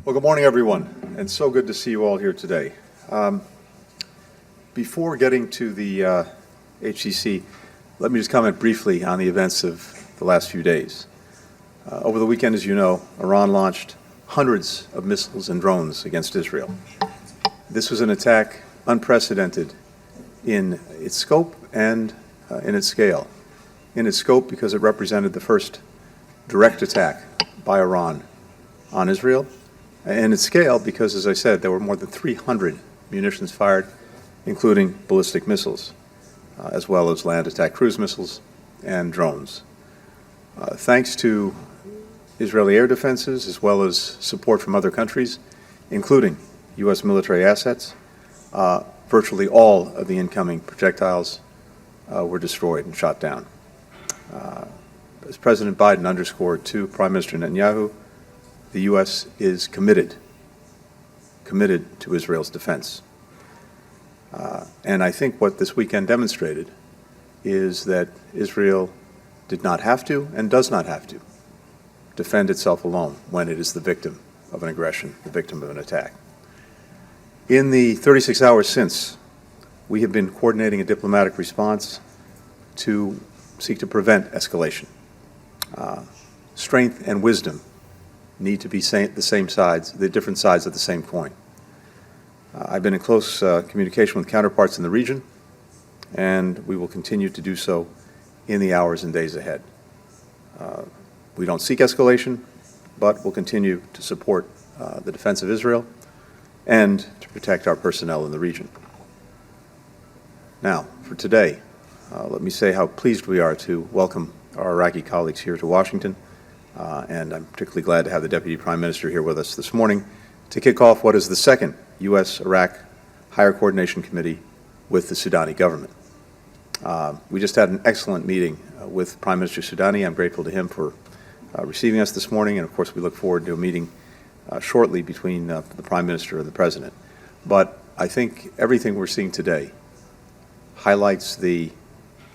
Well, good morning, everyone, and so good to see you all here today. Before getting to the HCC, let me just comment briefly on the events of the last few days. Over the weekend, as you know, Iran launched hundreds of missiles and drones against Israel. This was an attack unprecedented in its scope and in its scale. In its scope, because it represented the first direct attack by Iran on Israel, and its scale, because, as I said, there were more than 300 munitions fired, including ballistic missiles, as well as land attack cruise missiles and drones. Thanks to Israeli air defenses, as well as support from other countries, including U.S. military assets, virtually all of the incoming projectiles were destroyed and shot down. As President Biden underscored to Prime Minister Netanyahu, the U.S. is committed to Israel's defense. And I think what this weekend demonstrated is that Israel did not have to and does not have to defend itself alone when it is the victim of an aggression, the victim of an attack. In the 36 hours since, we have been coordinating a diplomatic response to seek to prevent escalation. Strength and wisdom need to be the same sides, the different sides of the same coin. I've been in close communication with counterparts in the region, and we will continue to do so in the hours and days ahead. We don't seek escalation, but we'll continue to support the defense of Israel and to protect our personnel in the region. Now, for today, let me say how pleased we are to welcome our Iraqi colleagues here to Washington. And I'm particularly glad to have the Deputy Prime Minister here with us this morning to kick off what is the second U.S.-Iraq Higher Coordination Committee with the Sudani government. We just had an excellent meeting with Prime Minister Sudani. I'm grateful to him for receiving us this morning, and of course we look forward to a meeting shortly between the Prime Minister and the President. But I think everything we're seeing today highlights the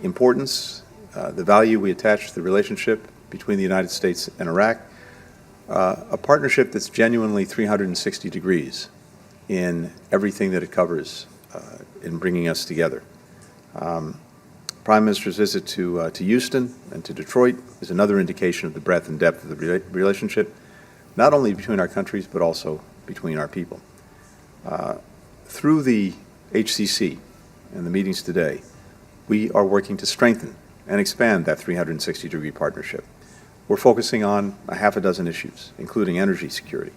importance, the value we attach to the relationship between the United States and Iraq, a partnership that's genuinely 360 degrees in everything that it covers in bringing us together. Prime Minister's visit to Houston and to Detroit is another indication of the breadth and depth of the relationship, not only between our countries, but also between our people. Through the HCC and the meetings today, we are working to strengthen and expand that 360-degree partnership. We're focusing on a half a dozen issues, including energy security,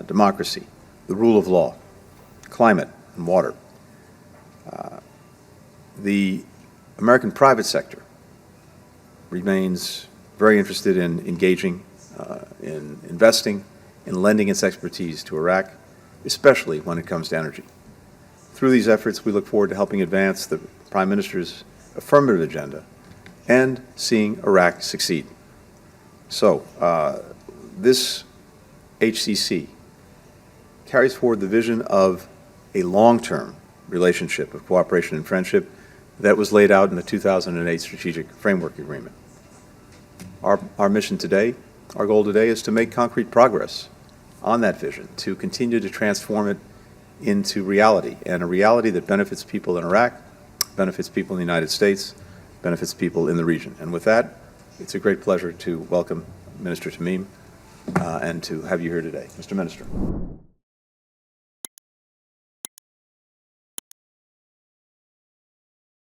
democracy, the rule of law, climate and water. The American private sector remains very interested in engaging, in investing, in lending its expertise to Iraq, especially when it comes to energy. Through these efforts, we look forward to helping advance the Prime Minister's affirmative agenda and seeing Iraq succeed. So, this HCC carries forward the vision of a long-term relationship of cooperation and friendship that was laid out in the 2008 Strategic Framework Agreement. Our mission today, our goal today, is to make concrete progress on that vision, to continue to transform it into reality, and a reality that benefits people in Iraq, benefits people in the United States, benefits people in the region. And with that, it's a great pleasure to welcome Minister Tamim and to have you here today. Mr. Minister.